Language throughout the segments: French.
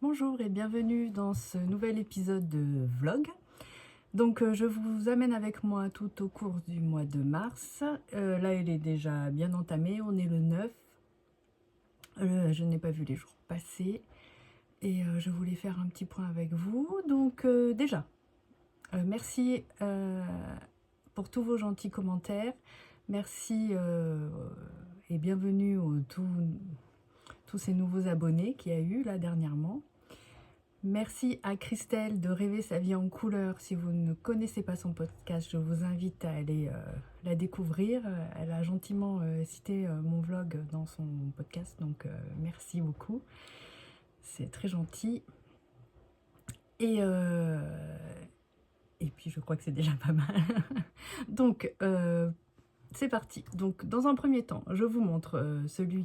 Bonjour et bienvenue dans ce nouvel épisode de vlog. Donc je vous amène avec moi tout au cours du mois de mars. Là il est déjà bien entamé, on est le 9. Je n'ai pas vu les jours passer et je voulais faire un petit point avec vous. Donc déjà, merci pour tous vos gentils commentaires. Merci et bienvenue aux tous ces nouveaux abonnés qu'il y a eu là dernièrement. Merci à Christelle de Rêver sa vie en couleur. Si vous ne connaissez pas son podcast, je vous invite à aller la découvrir. Elle a gentiment cité mon vlog dans son podcast, donc merci beaucoup. C'est très gentil. Et puis je crois que c'est déjà pas mal. Donc c'est parti. Donc dans un premier temps, je vous montre celui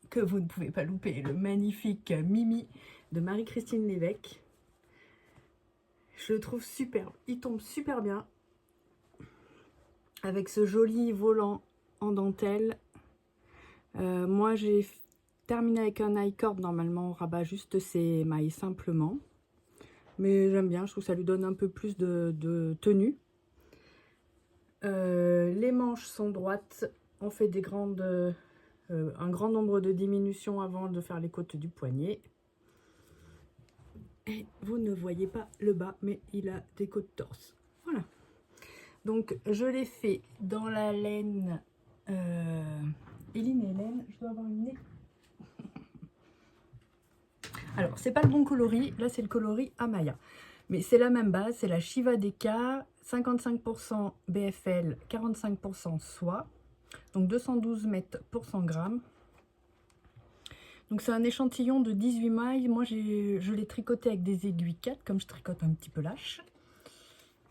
que vous ne pouvez pas louper, le magnifique Mimi de Marie-Christine Lévesque. Je le trouve superbe, il tombe super bien avec ce joli volant en dentelle. Moi j'ai terminé avec un I-cord, normalement on rabat juste ses mailles simplement, mais j'aime bien, je trouve que ça lui donne un peu plus de tenue. Les manches sont droites, on fait un grand nombre de diminutions avant de faire les côtes du poignet. Et vous ne voyez pas le bas, mais il a des côtes torse. Voilà. Donc je l'ai fait dans la laine Eline et Hélène. Je dois avoir une nez. Alors c'est pas le bon coloris, là c'est le coloris Amaya. Mais c'est la même base, c'est la Shiva DK, 55% BFL, 45% soie. Donc 212 mètres pour 100 grammes. Donc c'est un échantillon de 18 mailles. Moi je l'ai tricoté avec des aiguilles 4, comme je tricote un petit peu lâche.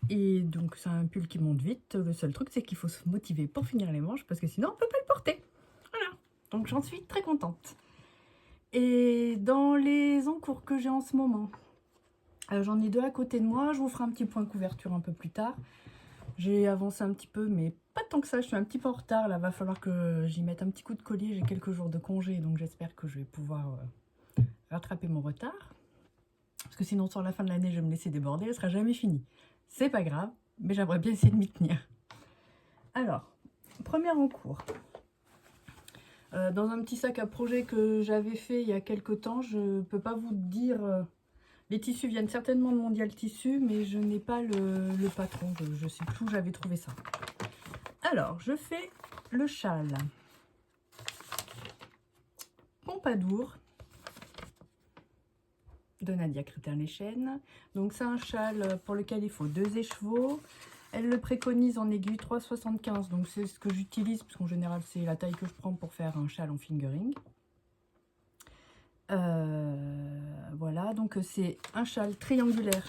Et donc c'est un pull qui monte vite. Le seul truc c'est qu'il faut se motiver pour finir les manches, parce que sinon on peut pas le porter. Voilà, donc j'en suis très contente. Et dans les encours que j'ai en ce moment, j'en ai deux à côté de moi. Je vous ferai un petit point couverture un peu plus tard. J'ai avancé un petit peu, mais pas tant que ça. Je suis un petit peu en retard. Là, va falloir que j'y mette un petit coup de collier. J'ai quelques jours de congé, donc j'espère que je vais pouvoir rattraper mon retard. Parce que sinon, sur la fin de l'année, je vais me laisser déborder. Elle sera jamais finie. C'est pas grave, mais j'aimerais bien essayer de m'y tenir. Alors, premier encours. Dans un petit sac à projet que j'avais fait il y a quelques temps, je ne peux pas vous dire... les tissus viennent certainement de Mondial Tissu, mais je n'ai pas le patron. Je ne sais plus où j'avais trouvé ça. Alors, je fais le châle Pompadour de Nadia Critterlechene. Donc, c'est un châle pour lequel il faut 2 écheveaux. Elle le préconise en aiguille 3,75. Donc, c'est ce que j'utilise, parce qu'en général, c'est la taille que je prends pour faire un châle en fingering. Voilà, donc c'est un châle triangulaire.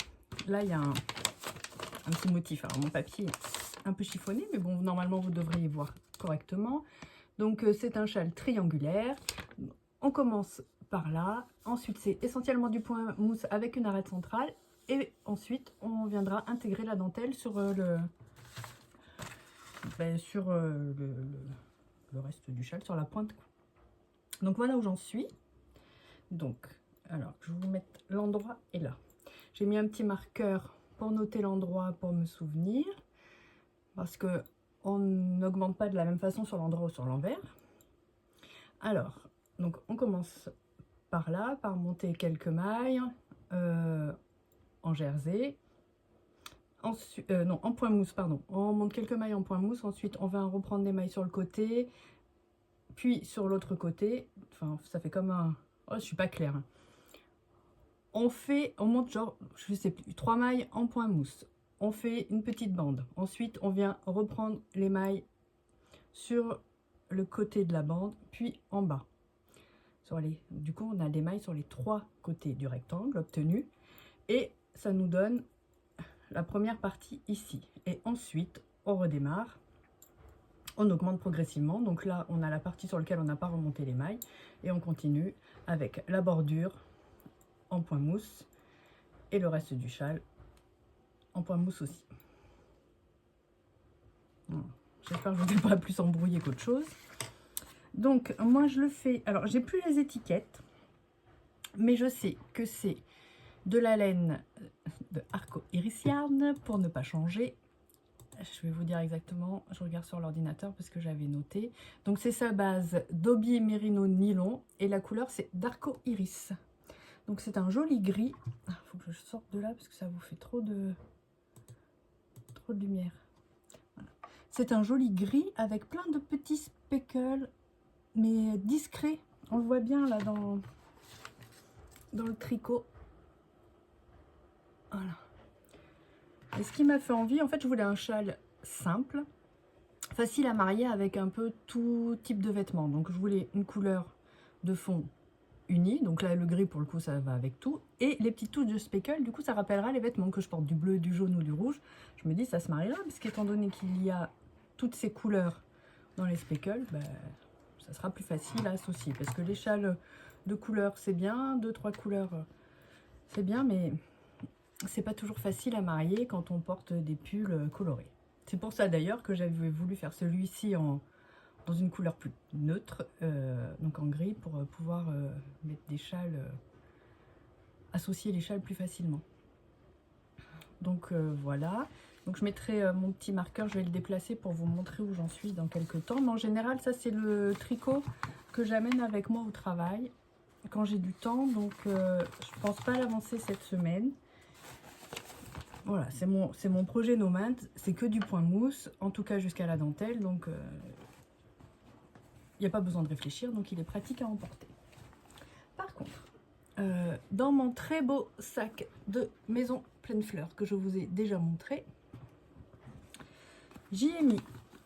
Là, il y a un petit motif. Alors, mon papier est un peu chiffonné, mais bon, normalement, vous devriez voir correctement. Donc, c'est un châle triangulaire. On commence par là. Ensuite, c'est essentiellement du point mousse avec une arête centrale. Et ensuite, on viendra intégrer la dentelle sur le reste du châle, sur la pointe. Donc, voilà où j'en suis. Donc, alors, je vais vous mettre l'endroit est là. J'ai mis un petit marqueur pour noter l'endroit, pour me souvenir. Parce que on n'augmente pas de la même façon sur l'endroit ou sur l'envers. Alors, donc on commence par là, par monter quelques mailles en jersey. Ensuite, non, en point mousse, pardon. On monte quelques mailles en point mousse. Ensuite, on va reprendre des mailles sur le côté. Puis sur l'autre côté. Enfin, ça fait comme un... Oh, je suis pas claire. On monte genre, je sais plus, 3 mailles en point mousse. On fait une petite bande. Ensuite, on vient reprendre les mailles sur le côté de la bande, puis en bas. Du coup, on a des mailles sur les 3 côtés du rectangle obtenu. Et ça nous donne la première partie ici. Et ensuite, on redémarre. On augmente progressivement. Donc là, on a la partie sur laquelle on n'a pas remonté les mailles. Et on continue avec la bordure en point mousse et le reste du châle en point mousse aussi. J'espère que je ne vais pas plus embrouiller qu'autre chose. Donc moi je le fais, alors j'ai plus les étiquettes, mais je sais que c'est de la laine de Arco Iris Yarn pour ne pas changer. Je vais vous dire exactement, je regarde sur l'ordinateur parce que j'avais noté. Donc c'est sa base d'Obi Merino Nylon et la couleur c'est d'Arco Iris. Donc c'est un joli gris. Il faut que je sorte de là parce que ça vous fait trop de lumière. Voilà. C'est un joli gris avec plein de petits speckles, mais discrets. On le voit bien là dans le tricot. Voilà. Et ce qui m'a fait envie, en fait, je voulais un châle simple, facile à marier avec un peu tout type de vêtements. Donc je voulais une couleur de fond unie, donc là le gris pour le coup ça va avec tout, et les petites touches de speckle, du coup ça rappellera les vêtements que je porte, du bleu, du jaune ou du rouge. Je me dis ça se mariera, parce qu'étant donné qu'il y a toutes ces couleurs dans les speckles, ben, ça sera plus facile à associer, parce que les châles de couleurs c'est bien, 2-3 couleurs c'est bien, mais c'est pas toujours facile à marier quand on porte des pulls colorés. C'est pour ça d'ailleurs que j'avais voulu faire celui-ci dans une couleur plus neutre, donc en gris, pour pouvoir mettre des châles, associer les châles plus facilement. Donc voilà, donc je mettrai mon petit marqueur, je vais le déplacer pour vous montrer où j'en suis dans quelques temps. Mais en général, ça c'est le tricot que j'amène avec moi au travail quand j'ai du temps, donc je pense pas l'avancer cette semaine. Voilà, c'est mon projet nomade, c'est que du point mousse, en tout cas jusqu'à la dentelle, donc il n'y a pas besoin de réfléchir, donc il est pratique à emporter. Par contre, dans mon très beau sac de Maison Pleine Fleurs que je vous ai déjà montré, j'y ai mis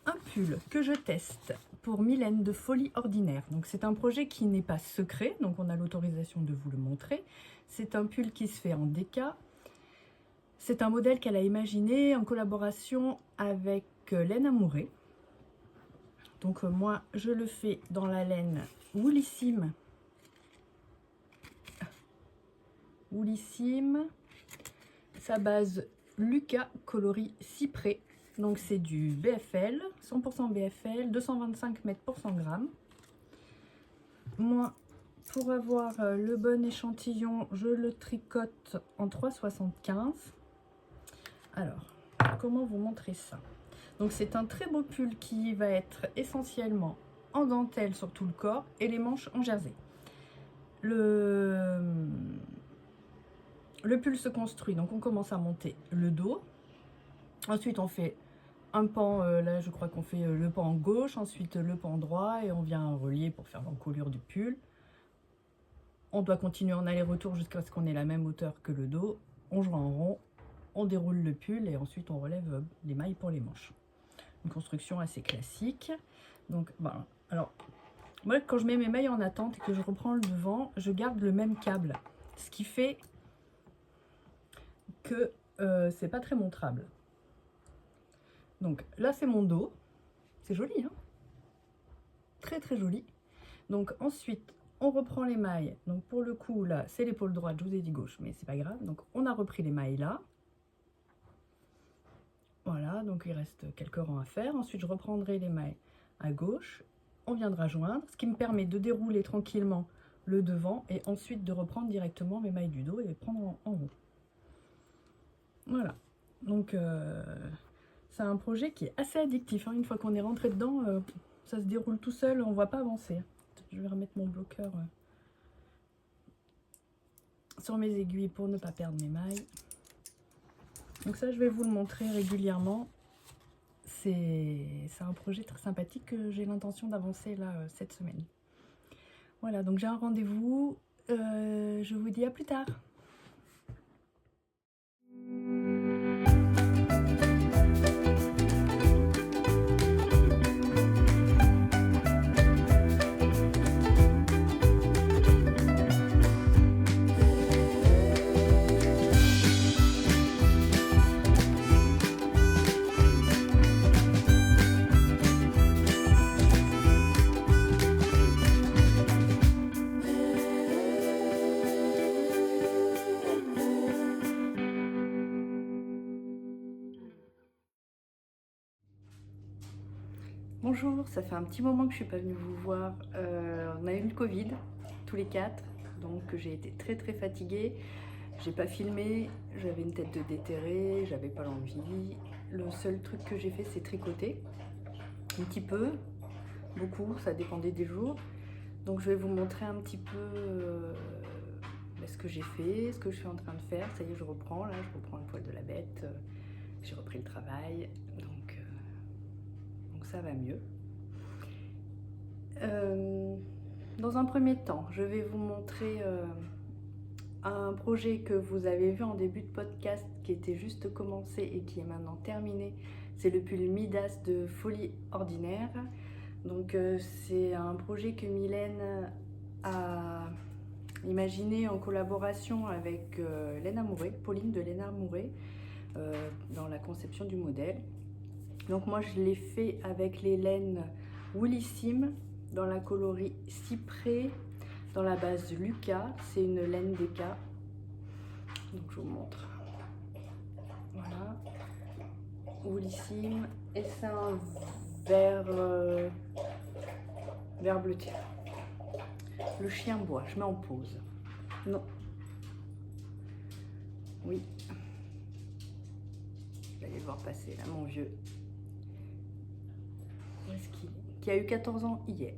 un pull que je teste pour Mylène de Folie Ordinaire. Donc c'est un projet qui n'est pas secret, donc on a l'autorisation de vous le montrer. C'est un pull qui se fait en déca. C'est un modèle qu'elle a imaginé en collaboration avec Laine Amourée. Donc moi je le fais dans la laine Woolissime. Sa base Lucas coloris cyprès. Donc c'est du BFL, 100% BFL, 225 mètres pour 100 grammes. Moi, pour avoir le bon échantillon, je le tricote en 3,75. Alors, comment vous montrer ça? Donc c'est un très beau pull qui va être essentiellement en dentelle sur tout le corps et les manches en jersey. Le pull se construit, donc on commence à monter le dos. Ensuite on fait un pan, là je crois qu'on fait le pan gauche, ensuite le pan droit et on vient relier pour faire l'encolure du pull. On doit continuer en aller-retour jusqu'à ce qu'on ait la même hauteur que le dos. On joue en rond, on déroule le pull et ensuite on relève les mailles pour les manches. Une construction assez classique. Donc voilà. Alors moi quand je mets mes mailles en attente et que je reprends le devant, je garde le même câble, ce qui fait que c'est pas très montrable. Donc là c'est mon dos, c'est joli hein, très très joli. Donc ensuite on reprend les mailles, donc pour le coup là c'est l'épaule droite, je vous ai dit gauche mais c'est pas grave. Donc on a repris les mailles là, voilà, donc il reste quelques rangs à faire. Ensuite je reprendrai les mailles à gauche, on viendra joindre, ce qui me permet de dérouler tranquillement le devant et ensuite de reprendre directement mes mailles du dos et les prendre en haut. Voilà, donc c'est un projet qui est assez addictif hein. Une fois qu'on est rentré dedans, ça se déroule tout seul, on ne voit pas avancer. Je vais remettre mon bloqueur sur mes aiguilles pour ne pas perdre mes mailles. Donc ça je vais vous le montrer régulièrement. C'est un projet très sympathique que j'ai l'intention d'avancer là cette semaine. Voilà, donc j'ai un rendez-vous, je vous dis à plus tard. Bonjour, ça fait un petit moment que je suis pas venue vous voir. On a eu le Covid, tous les quatre. donc j'ai été très très fatiguée. J'ai pas filmé, j'avais une tête de déterré, j'avais pas l'envie. Le seul truc que j'ai fait, c'est tricoter, un petit peu, beaucoup, ça dépendait des jours. Donc je vais vous montrer un petit peu ce que j'ai fait, ce que je suis en train de faire. Ça y est, je reprends, là, je reprends le poil de la bête. J'ai repris le travail, donc ça va mieux. Dans un premier temps, je vais vous montrer un projet que vous avez vu en début de podcast qui était juste commencé et qui est maintenant terminé. C'est le pull Midas de Folie Ordinaire. Donc c'est un projet que Mylène a imaginé en collaboration avec Laine Amouré, Pauline de Laine Amouré, dans la conception du modèle. Donc moi je l'ai fait avec les laines Woolissime dans la coloris Cyprès, dans la base Lucas, c'est une laine DK. Donc je vous montre. Voilà, Woolissime, et c'est un vert bleuté. Le chien boit, je mets en pause. Non. Oui. Vous allez le voir passer là, mon vieux. Où est-ce qu'il est? Qui a eu 14 ans hier,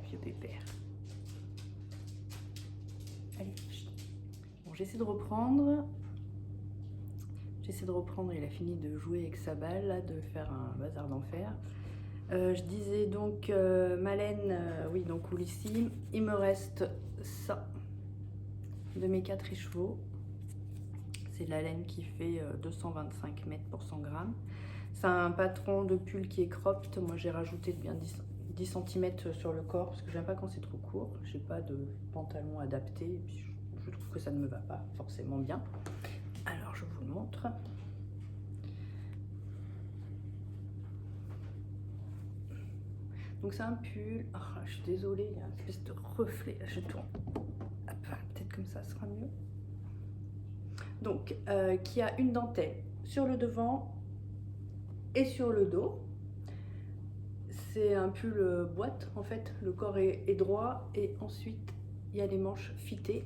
vieux pépère. Allez, bon, j'essaie de reprendre. Il a fini de jouer avec sa balle, là, de faire un bazar d'enfer. Je disais donc ma laine, oui, donc Woolissime. Il me reste ça de mes 4 écheveaux. C'est de la laine qui fait 225 mètres pour 100 grammes. C'est un patron de pull qui est cropped. Moi j'ai rajouté bien 10 cm sur le corps parce que j'aime pas quand c'est trop court. J'ai pas de pantalon adapté et puis je trouve que ça ne me va pas forcément bien. Alors je vous le montre. Donc c'est un pull. Oh, je suis désolée, il y a une espèce de reflet. Là, je tourne. Peut-être comme ça sera mieux. Donc qui a une dentelle sur le devant et sur le dos. C'est un pull boîte en fait, le corps est droit et ensuite il y a les manches fitées,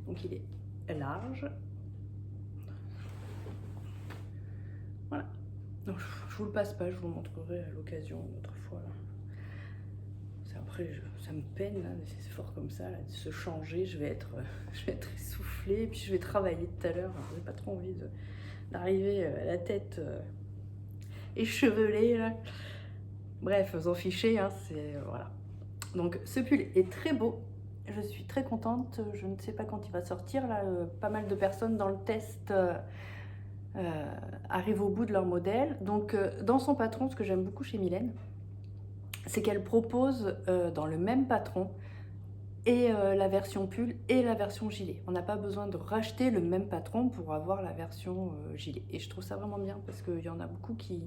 donc il est large. Voilà, donc, je vous le passe pas, je vous le montrerai à l'occasion une autre fois. Après ça me peine là, c'est fort comme ça, là, de se changer, je vais être essoufflée, et puis je vais travailler tout à l'heure, j'ai pas trop envie d'arriver à la tête échevelée là. Bref, vous en fichez, hein, c'est voilà. Donc ce pull est très beau, je suis très contente. Je ne sais pas quand il va sortir là. Pas mal de personnes dans le test arrivent au bout de leur modèle. Donc dans son patron, ce que j'aime beaucoup chez Mylène, c'est qu'elle propose dans le même patron et la version pull et la version gilet. On n'a pas besoin de racheter le même patron pour avoir la version gilet. Et je trouve ça vraiment bien parce qu'il y en a beaucoup qui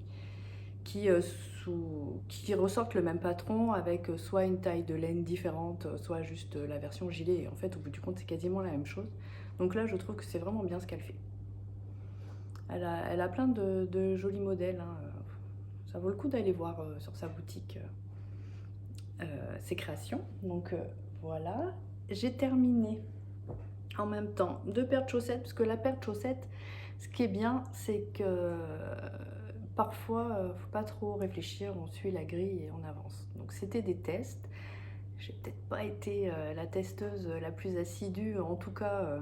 ressortent le même patron avec soit une taille de laine différente, soit juste la version gilet. Et en fait, au bout du compte, c'est quasiment la même chose. Donc là, je trouve que c'est vraiment bien ce qu'elle fait. Elle a plein de jolis modèles, hein. Ça vaut le coup d'aller voir sur sa boutique ses créations. Donc voilà, j'ai terminé en même temps 2 paires de chaussettes, parce que la paire de chaussettes, ce qui est bien, c'est que parfois, faut pas trop réfléchir, on suit la grille et on avance. Donc c'était des tests. J'ai peut-être pas été la testeuse la plus assidue, en tout cas,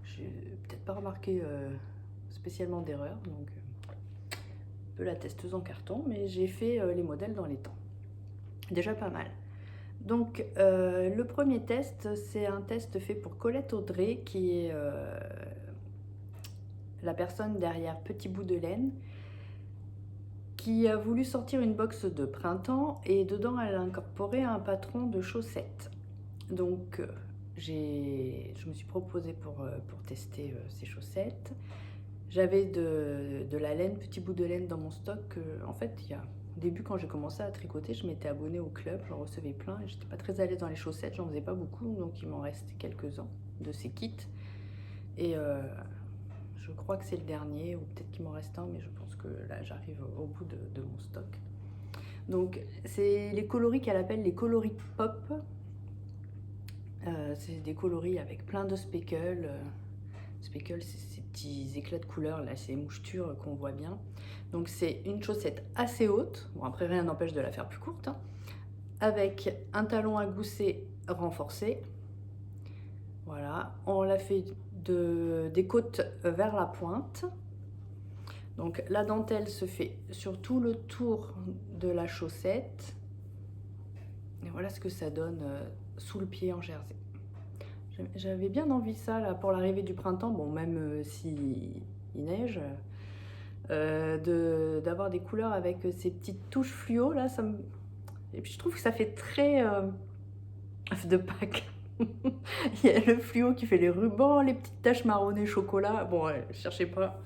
j'ai peut-être pas remarqué spécialement d'erreur, donc un peu la testeuse en carton, mais j'ai fait les modèles dans les temps. Déjà pas mal. Donc le premier test, c'est un test fait pour Colette Audrey, qui est la personne derrière Petit Bout de Laine, qui a voulu sortir une box de printemps et dedans elle a incorporé un patron de chaussettes. Donc je me suis proposée pour tester ces chaussettes. J'avais de la laine, Petit Bout de Laine dans mon stock. En fait, au début, quand j'ai commencé à tricoter, je m'étais abonnée au club, j'en recevais plein et j'étais pas très à l'aise dans les chaussettes, j'en faisais pas beaucoup, donc il m'en restait quelques-uns de ces kits. Et je crois que c'est le dernier, ou peut-être qu'il m'en reste un, mais je pense que là j'arrive au bout de mon stock. Donc c'est les coloris qu'elle appelle les coloris pop. C'est des coloris avec plein de speckles. Speckles, c'est ces petits éclats de couleur, là, ces mouchetures qu'on voit bien. Donc c'est une chaussette assez haute, bon après rien n'empêche de la faire plus courte, hein, avec un talon à gousset renforcé. Voilà, on l'a fait des côtes vers la pointe. Donc la dentelle se fait sur tout le tour de la chaussette. Et voilà ce que ça donne sous le pied en jersey. J'avais bien envie ça là pour l'arrivée du printemps, bon même si il neige, d'avoir des couleurs avec ces petites touches fluo là, et puis je trouve que ça fait très de Pâques. Il y a le fluo qui fait les rubans, les petites taches marronnées chocolat, bon cherchez pas.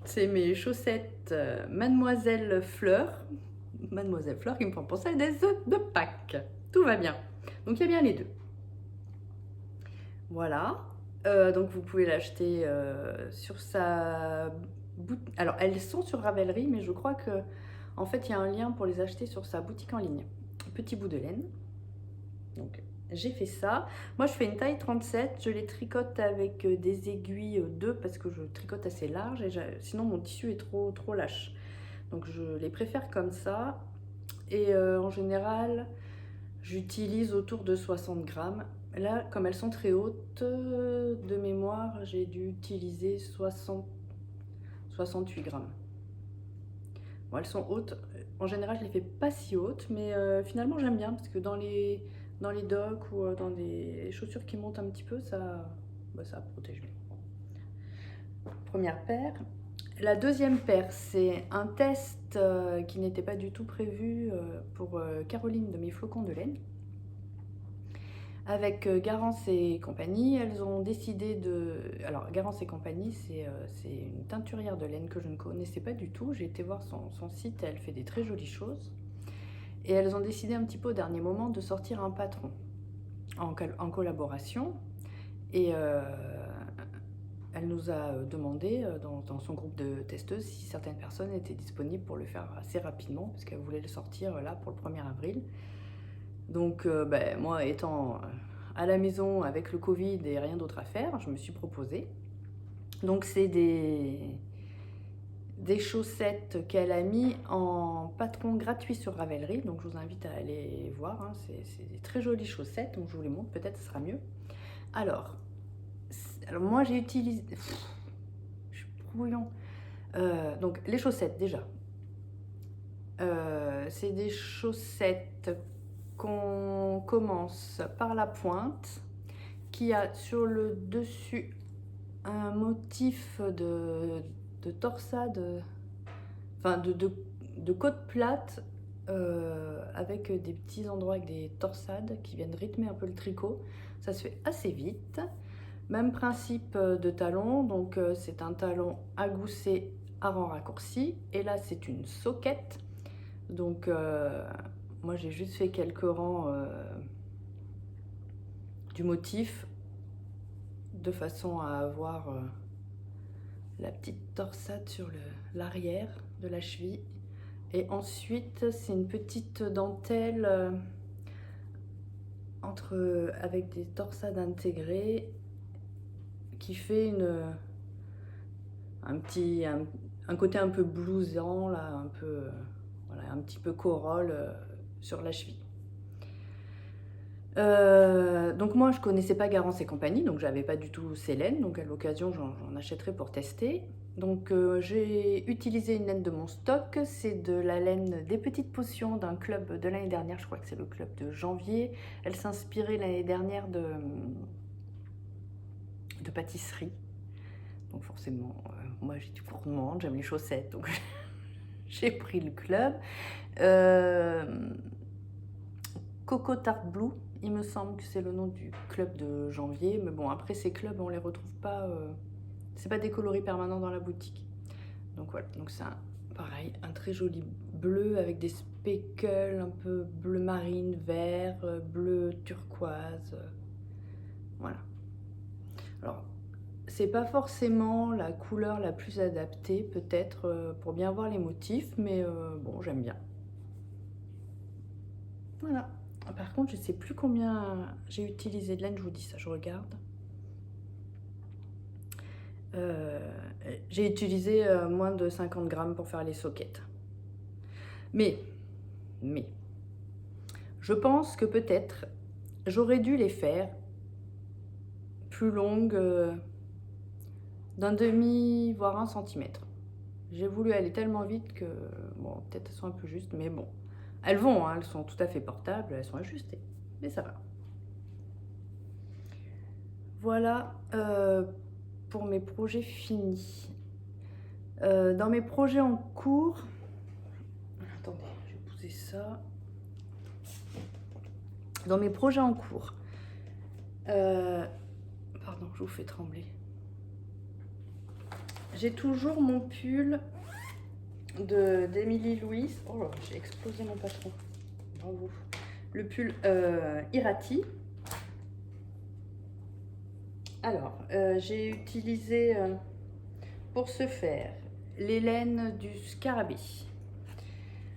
C'est mes chaussettes Mademoiselle Fleur qui me font penser à des œufs de Pâques. Tout va bien, donc il y a bien les deux. Voilà, donc vous pouvez l'acheter sur sa boutique. Alors elles sont sur Ravelry, mais je crois que en fait il y a un lien pour les acheter sur sa boutique en ligne. Petit bout de laine. Donc j'ai fait ça. Moi je fais une taille 37, je les tricote avec des aiguilles 2 parce que je tricote assez large et sinon mon tissu est trop lâche. Donc je les préfère comme ça. Et en général, j'utilise autour de 60 grammes. Là, comme elles sont très hautes, de mémoire, j'ai dû utiliser 68 grammes. Bon, elles sont hautes. En général, je les fais pas si hautes, mais finalement, j'aime bien parce que dans les docks ou dans des chaussures qui montent un petit peu, ça protège bien. Première paire. La deuxième paire, c'est un test qui n'était pas du tout prévu pour Caroline de mes flocons de laine. Avec Garance et compagnie, elles ont décidé de... Alors, Garance et compagnie, c'est une teinturière de laine que je ne connaissais pas du tout. J'ai été voir son site, elle fait des très jolies choses. Et elles ont décidé un petit peu au dernier moment de sortir un patron en collaboration. Et elle nous a demandé dans son groupe de testeuses si certaines personnes étaient disponibles pour le faire assez rapidement, parce qu'elle voulait le sortir là pour le 1er avril. Donc moi étant à la maison avec le Covid et rien d'autre à faire, je me suis proposée. Donc c'est des chaussettes qu'elle a mis en patron gratuit sur Ravelry, donc je vous invite à aller voir, hein. C'est des très jolies chaussettes, donc je vous les montre, peut-être ce sera mieux. Alors moi j'ai utilisé... je suis brouillon. Donc les chaussettes déjà. C'est des chaussettes qu'on commence par la pointe, qui a sur le dessus un motif de torsade, enfin de côte plate, avec des petits endroits avec des torsades qui viennent rythmer un peu le tricot. Ça se fait assez vite. Même principe de talon, donc c'est un talon à gousset à rang raccourci, et là c'est une soquette. Donc moi j'ai juste fait quelques rangs du motif de façon à avoir la petite torsade sur l'arrière de la cheville. Et ensuite c'est une petite dentelle avec des torsades intégrées qui fait un côté un peu blouson là, un peu voilà, un petit peu corolle sur la cheville. Donc moi je connaissais pas Garance et compagnie, donc j'avais pas du tout ces laines, donc à l'occasion j'en achèterai pour tester. Donc j'ai utilisé une laine de mon stock, c'est de la laine des petites potions d'un club de l'année dernière, je crois que c'est le club de janvier. Elle s'inspirait l'année dernière de pâtisserie, donc forcément moi j'ai du gourmand, j'aime les chaussettes, donc j'ai pris le club. Coco Tart Blue, il me semble que c'est le nom du club de janvier, mais bon après ces clubs on les retrouve pas, c'est pas des coloris permanents dans la boutique. Donc voilà, donc c'est pareil, un très joli bleu avec des speckles un peu bleu marine, vert, bleu turquoise, voilà. Alors c'est pas forcément la couleur la plus adaptée peut-être pour bien voir les motifs, mais bon j'aime bien. Voilà. Par contre, je sais plus combien j'ai utilisé de laine, je vous dis ça, je regarde. J'ai utilisé moins de 50 grammes pour faire les soquettes. Mais, je pense que peut-être j'aurais dû les faire plus longues d'un demi, voire 1 centimètre. J'ai voulu aller tellement vite que, bon, peut-être elles sont un peu justes, mais bon. Elles vont, hein, elles sont tout à fait portables, elles sont ajustées, mais ça va. Voilà pour mes projets finis. Dans mes projets en cours, attendez, je vais poser ça. Dans mes projets en cours, pardon, je vous fais trembler. J'ai toujours mon pull d'Emily Louise. Oh là, j'ai explosé mon patron. Bravo. Le pull Irati. Alors, j'ai utilisé pour ce faire les laines du scarabée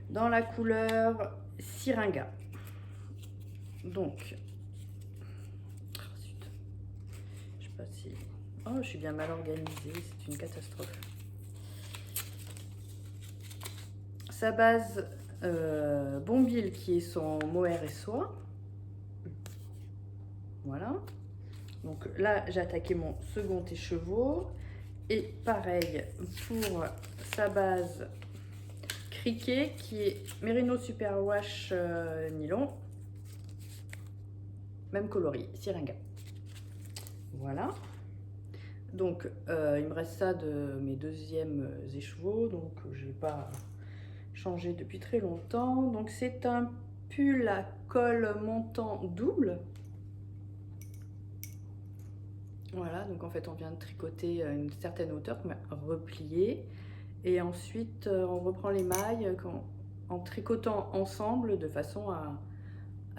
dans la couleur Syringa. Donc, oh, zut. Je sais pas si... Oh, je suis bien mal organisée, c'est une catastrophe. Sa base Bombille qui est son mohair et soie. Voilà. Donc là, j'ai attaqué mon second écheveau. Et pareil pour sa base criquet qui est Merino Superwash nylon. Même coloris, Syringa. Voilà. Donc il me reste ça de mes deuxièmes écheveaux. Donc je n'ai pas changé depuis très longtemps. Donc c'est un pull à col montant double. Voilà, donc en fait on vient de tricoter à une certaine hauteur qu'on va replier et ensuite on reprend les mailles en tricotant ensemble de façon à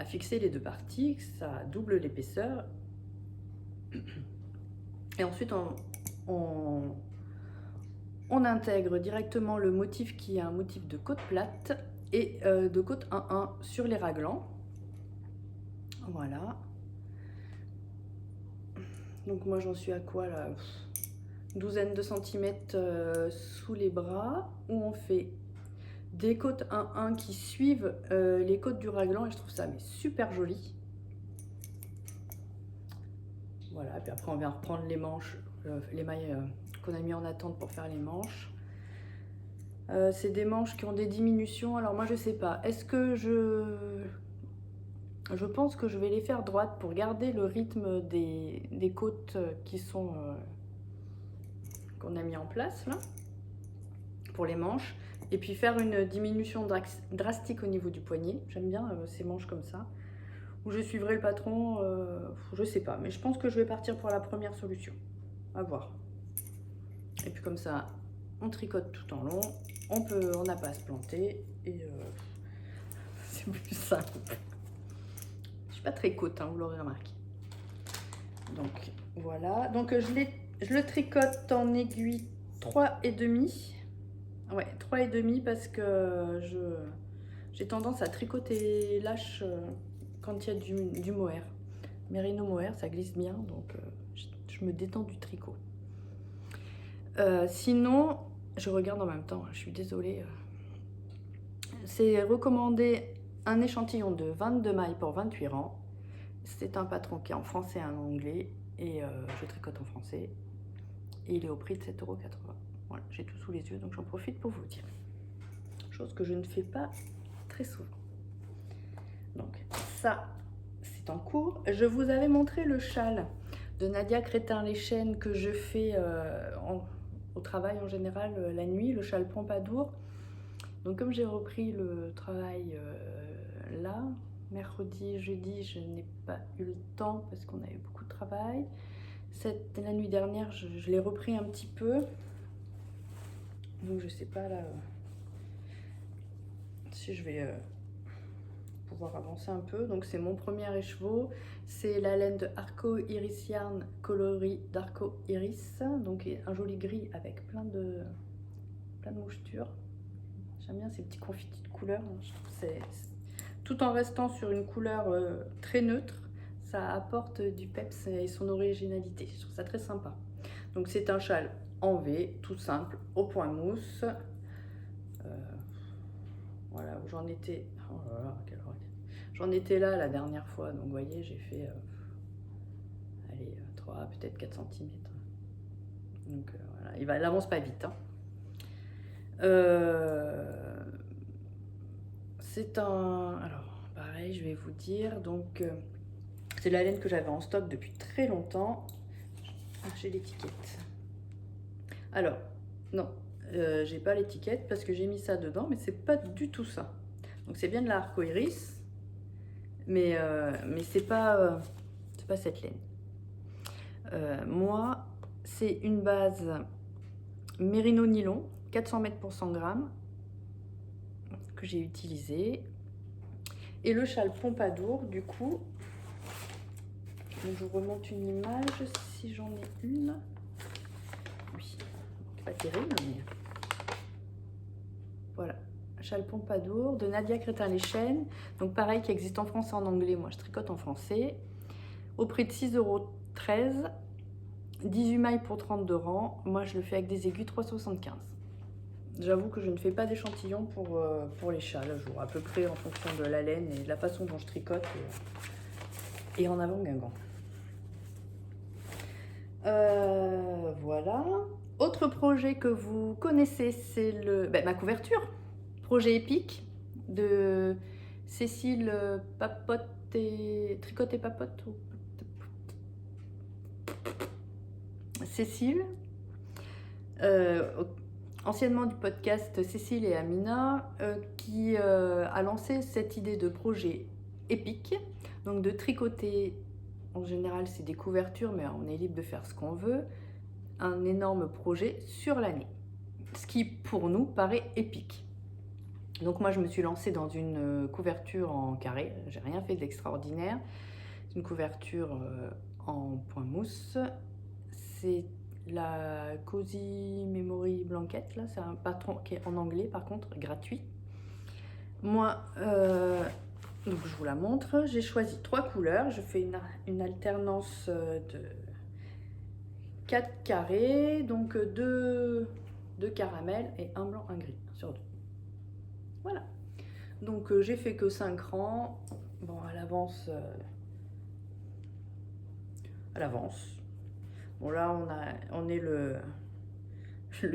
fixer les deux parties, que ça double l'épaisseur. Et ensuite on intègre directement le motif qui est un motif de côte plate et de côte 1-1 sur les raglans. Voilà. Donc moi j'en suis à quoi là? Une douzaine de centimètres sous les bras, où on fait des côtes 1-1 qui suivent les côtes du raglan et je trouve ça mais super joli. Voilà, puis après on vient reprendre les manches, les mailles qu'on a mis en attente pour faire les manches. C'est des manches qui ont des diminutions, alors moi je sais pas, est-ce que je pense que je vais les faire droites pour garder le rythme des côtes qui sont qu'on a mis en place là pour les manches, et puis faire une diminution drastique au niveau du poignet. J'aime bien ces manches comme ça, où je suivrai le patron, je sais pas, mais je pense que je vais partir pour la première solution, à voir. Et puis comme ça on tricote tout en long, on n'a pas à se planter et c'est plus simple. Je suis pas très côte, hein, vous l'aurez remarqué. Donc voilà, donc je le tricote en aiguille 3,5. Ouais, 3,5 parce que j'ai tendance à tricoter lâche quand il y a du mohair. Merino mohair, ça glisse bien, donc je me détends du tricot. Sinon, je regarde en même temps, je suis désolée. C'est recommandé un échantillon de 22 mailles pour 28 rangs. C'est un patron qui est en français et en anglais, et je tricote en français. Et il est au prix de 7,80 €. Voilà, j'ai tout sous les yeux, donc j'en profite pour vous dire. Chose que je ne fais pas très souvent. Donc ça, c'est en cours. Je vous avais montré le châle de Nadia Crétin-Léchène que je fais au travail en général la nuit, le châle Pompadour. Donc comme j'ai repris le travail là, mercredi, jeudi, je n'ai pas eu le temps parce qu'on avait beaucoup de travail. La nuit dernière, je l'ai repris un petit peu. Donc je sais pas là si je vais pouvoir avancer un peu. Donc c'est mon premier écheveau, c'est la laine de Arco Iris Yarn coloris d'Arco Iris, donc un joli gris avec plein de mouchetures. J'aime bien ces petits confitis de couleurs, je trouve tout en restant sur une couleur très neutre, ça apporte du peps et son originalité. Je trouve ça très sympa. Donc c'est un châle en V, tout simple, au point mousse. Voilà, où j'en étais. Oh là là, quelle horreur. J'en étais là la dernière fois, donc vous voyez, j'ai fait allez, 3, peut-être 4 cm. Donc voilà, il avance pas vite. Hein. C'est un. Alors, pareil, je vais vous dire. Donc, c'est la laine que j'avais en stock depuis très longtemps. Ah, j'ai l'étiquette. Alors, non, j'ai pas l'étiquette parce que j'ai mis ça dedans, mais c'est pas du tout ça. Donc, c'est bien de la arco-iris, mais c'est pas cette laine. Moi, c'est une base Merino Nylon, 400 mètres pour 100 grammes, que j'ai utilisé. Et le châle Pompadour, du coup, donc je vous remonte une image si j'en ai une. Oui, pas terrible, mais voilà. Châle Pompadour de Nadia Crétin-Leschène. Donc pareil, qui existe en français et en anglais. Moi, je tricote en français. Au prix de 6,13 €. 18 mailles pour 32 rangs. Moi, je le fais avec des aiguilles 3,75 €. J'avoue que je ne fais pas d'échantillon pour les châles. Je vois à peu près en fonction de la laine et de la façon dont je tricote. Et en avant Guingamp. Voilà. Autre projet que vous connaissez, c'est ma couverture. Projet épique de Cécile Papote et Tricote et Papote. Cécile, anciennement du podcast Cécile et Amina, qui a lancé cette idée de projet épique, donc de tricoter. En général, c'est des couvertures, mais on est libre de faire ce qu'on veut. Un énorme projet sur l'année, ce qui pour nous paraît épique. Donc moi, je me suis lancée dans une couverture en carré. J'ai rien fait d'extraordinaire. C'est une couverture en point mousse. C'est la Cozy Memory Blanket. Là, c'est un patron qui est en anglais, par contre, gratuit. Moi, donc je vous la montre. J'ai choisi 3 couleurs. Je fais une alternance de 4 carrés, donc 2 caramels et un blanc, un gris sur 2. Voilà. Donc j'ai fait que 5 rangs. Bon, à l'avance. Bon, là, on est le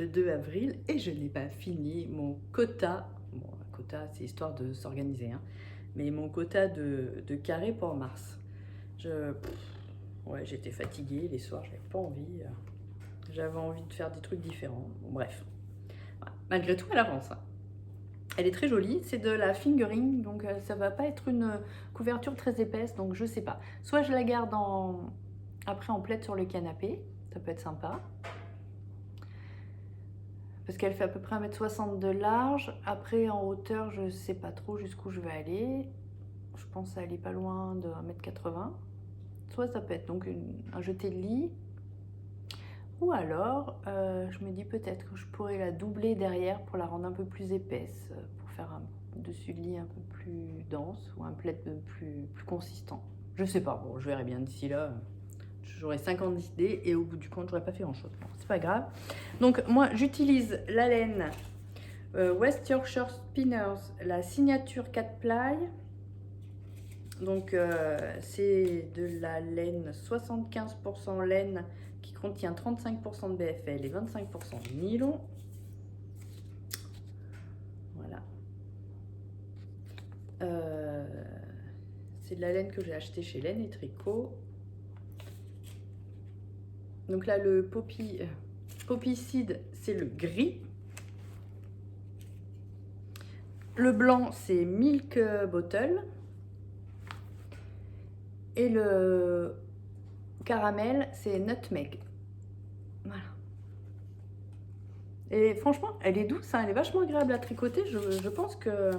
2 avril et je n'ai pas fini mon quota. Bon, quota, c'est histoire de s'organiser, hein. Mais mon quota de carrés pour mars. Ouais, j'étais fatiguée les soirs, j'avais pas envie. J'avais envie de faire des trucs différents. Bon, bref. Voilà. Malgré tout, elle avance. Hein. Elle est très jolie. C'est de la fingering, donc ça va pas être une couverture très épaisse, donc je sais pas. Soit je la garde après en plaid sur le canapé, ça peut être sympa. Parce qu'elle fait à peu près 1,60 m de large. Après, en hauteur, je sais pas trop jusqu'où je vais aller. Je pense aller pas loin de 1,80 m. Soit ça peut être donc un jeté de lit. Ou alors, je me dis peut-être que je pourrais la doubler derrière pour la rendre un peu plus épaisse, pour faire un dessus de lit un peu plus dense ou un plaid plus consistant. Je sais pas, bon, je verrai bien d'ici là. J'aurai 50 idées et au bout du compte, j'aurais pas fait grand-chose. Bon, c'est pas grave. Donc, moi, j'utilise la laine West Yorkshire Spinners, la signature 4 ply. Donc, c'est de la laine 75% laine qui contient 35% de BFL et 25% de nylon. Voilà. C'est de la laine que j'ai acheté chez Laine et Tricot. Donc là, le Poppy Seed, c'est le gris. Le blanc, c'est Milk Bottle. Et le caramel, c'est Nutmeg. Voilà. Et franchement, elle est douce, hein, elle est vachement agréable à tricoter. Je pense que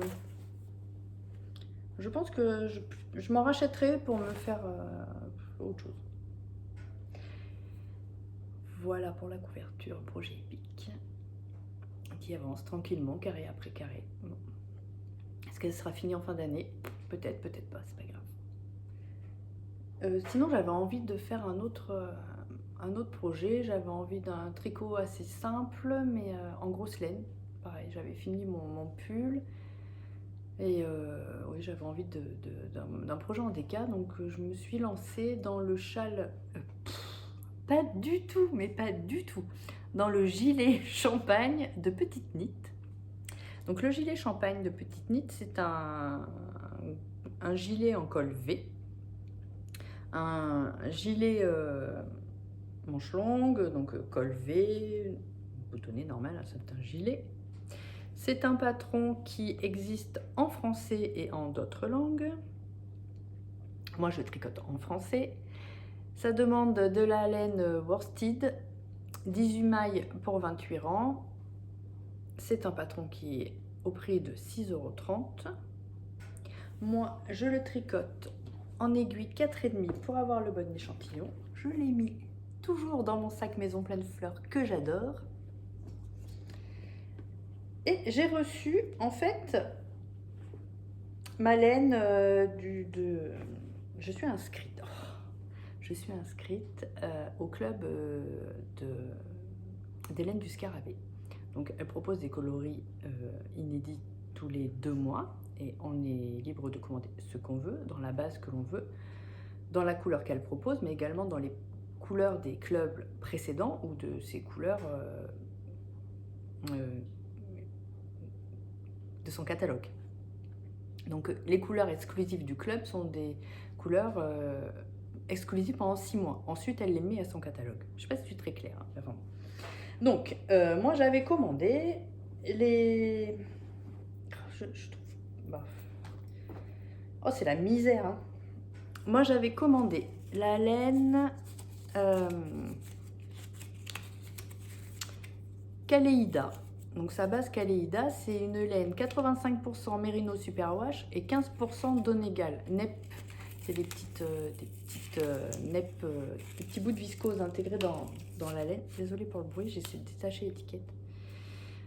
je m'en rachèterai pour me faire autre chose. Voilà pour la couverture, projet épique qui avance tranquillement, carré après carré. Bon. Est-ce qu'elle sera finie en fin d'année? peut-être, peut-être pas, c'est pas grave. Sinon, j'avais envie de faire un autre projet. J'avais envie d'un tricot assez simple, mais en grosse laine. Pareil, j'avais fini mon pull. Et oui, j'avais envie d'un projet en déca. Donc, je me suis lancée dans le châle... pas du tout, mais pas du tout. Dans le gilet champagne de Petite Knit. Donc, le gilet champagne de Petite Knit, c'est un gilet en col V. Un gilet manche longue, donc col V, boutonné normal, c'est un gilet. C'est un patron qui existe en français et en d'autres langues. Moi, je tricote en français. Ça demande de la laine worsted, 18 mailles pour 28 rangs. C'est un patron qui est au prix de 6,30 €. Moi, je le tricote en aiguille 4,5 pour avoir le bon échantillon. Je l'ai mis toujours dans mon sac Maison Pleine Fleurs que j'adore. Et j'ai reçu en fait ma laine je suis inscrite. Je suis inscrite au club d'Hélène du Scarabée. Donc elle propose des coloris inédits tous les 2 mois et on est libre de commander ce qu'on veut, dans la base que l'on veut, dans la couleur qu'elle propose, mais également dans les couleurs des clubs précédents ou de ces couleurs de son catalogue. Donc les couleurs exclusives du club sont des couleurs exclusives pendant 6 mois. Ensuite, elle les met à son catalogue. Je ne sais pas si je suis très claire. Hein, enfin. Donc, moi, j'avais commandé les... Je trouve... Bah... Oh, c'est la misère. Hein. Moi, j'avais commandé la laine Kaleida. Donc sa base Kaleida, c'est une laine 85% Merino Superwash et 15% Donegal. NEP, c'est des petites NEP, des petits bouts de viscose intégrés dans la laine. Désolée pour le bruit, j'essaie de détacher l'étiquette.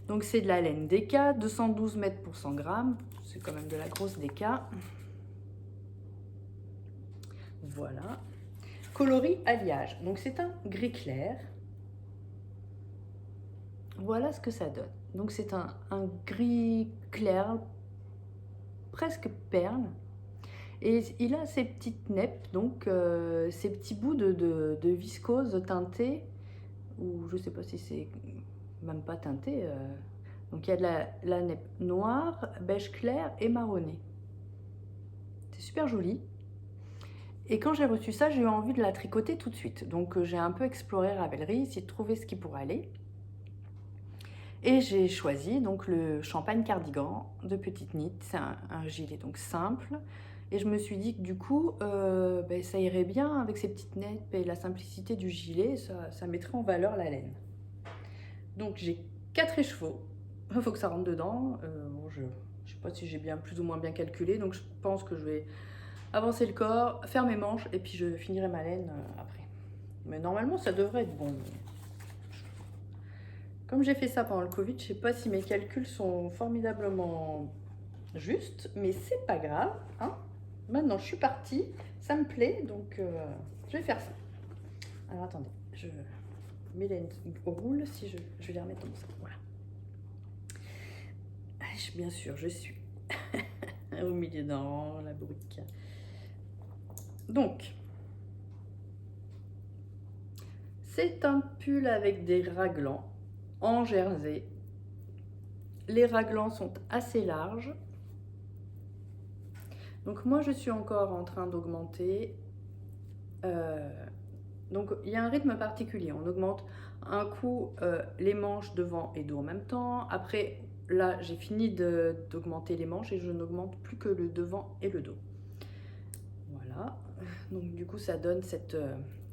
Donc c'est de la laine DK, 212 mètres pour 100 grammes. C'est quand même de la grosse DK. Voilà. Coloris alliage. Donc c'est un gris clair. Voilà ce que ça donne. Donc c'est un gris clair, presque perle. Et il a ces petites neppes, donc ces petits bouts de viscose teintée, ou je sais pas si c'est même pas teinté. Donc il y a de la neppe noire, beige clair et marronné. C'est super joli. Et quand j'ai reçu ça, j'ai eu envie de la tricoter tout de suite. Donc j'ai un peu exploré Ravelry, essayé de trouver ce qui pourrait aller. Et j'ai choisi donc le champagne cardigan de Petite Knit. C'est un gilet donc simple. Et je me suis dit que du coup, ça irait bien avec ces petites neppes et la simplicité du gilet. Ça mettrait en valeur la laine. Donc j'ai 4 écheveaux. Il faut que ça rentre dedans. Bon, je ne sais pas si j'ai plus ou moins bien calculé. Donc je pense que je vais avancer le corps, faire mes manches et puis je finirai ma laine après. Mais normalement, ça devrait être bon. Comme j'ai fait ça pendant le Covid, je ne sais pas si mes calculs sont formidablement justes, mais c'est pas grave. Hein. Maintenant, je suis partie, ça me plaît, donc je vais faire ça. Alors attendez, je mets les roule si je vais les remettre comme ça. Voilà. Bien sûr, je suis au milieu dans la brique. Donc, c'est un pull avec des raglans en jersey. Les raglans sont assez larges. Donc moi, je suis encore en train d'augmenter. Donc il y a un rythme particulier. On augmente un coup les manches devant et dos en même temps. Après, là, j'ai fini d'augmenter les manches et je n'augmente plus que le devant et le dos. Voilà. Donc du coup, ça donne cette...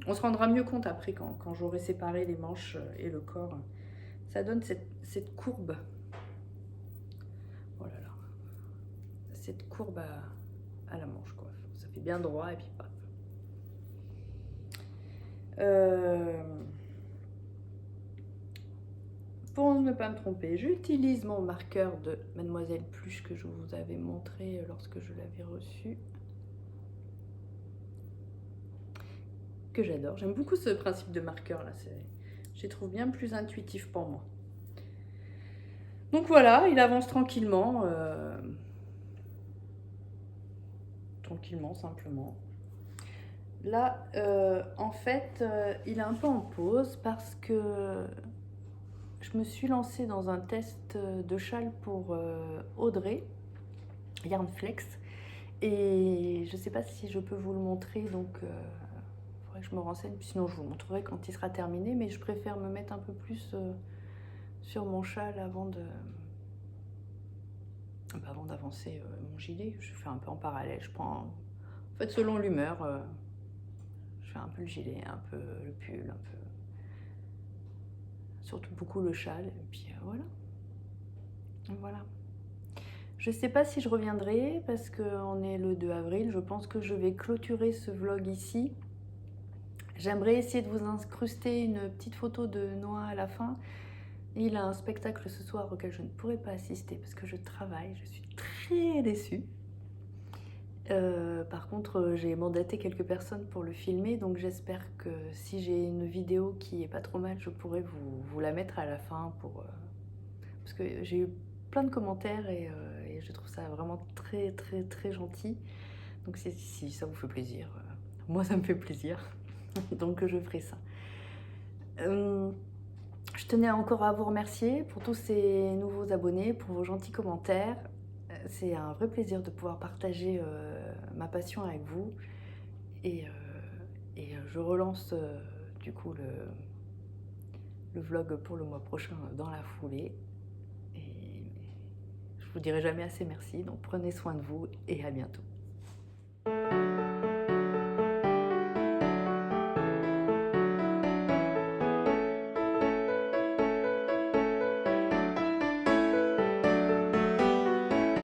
on se rendra mieux compte après quand j'aurai séparé les manches et le corps. Ça donne cette courbe. Oh là là. Cette courbe à la manche, quoi. Ça fait bien droit et puis paf. pour ne pas me tromper, j'utilise mon marqueur de Mademoiselle Pluche que je vous avais montré lorsque je l'avais reçu. Que j'adore. J'aime beaucoup ce principe de marqueur là. Je les trouve bien plus intuitif pour moi. Donc voilà, il avance tranquillement. Tranquillement, simplement. Là, en fait, il est un peu en pause parce que je me suis lancée dans un test de châle pour Audrey, Yarnflex. Et je ne sais pas si je peux vous le montrer, donc il faudrait que je me renseigne. Sinon, je vous le montrerai quand il sera terminé. Mais je préfère me mettre un peu plus sur mon châle avant d'avancer mon gilet. Je fais un peu en parallèle. Je prends, en fait, selon l'humeur, je fais un peu le gilet, un peu le pull, un peu. Surtout beaucoup le châle. Et puis voilà. Voilà. Je sais pas si je reviendrai parce qu'on est le 2 avril. Je pense que je vais clôturer ce vlog ici. J'aimerais essayer de vous incruster une petite photo de Noah à la fin. Il a un spectacle ce soir auquel je ne pourrai pas assister parce que je travaille. Je suis très déçue. Par contre, j'ai mandaté quelques personnes pour le filmer. Donc j'espère que si j'ai une vidéo qui est pas trop mal, je pourrai vous la mettre à la fin parce que j'ai eu plein de commentaires et je trouve ça vraiment très très très gentil. Donc si ça vous fait plaisir, moi ça me fait plaisir, donc je ferai ça. Je tenais encore à vous remercier pour tous ces nouveaux abonnés, pour vos gentils commentaires. C'est un vrai plaisir de pouvoir partager ma passion avec vous. Et je relance du coup le vlog pour le mois prochain dans la foulée. Je vous dirai jamais assez merci, donc prenez soin de vous et à bientôt.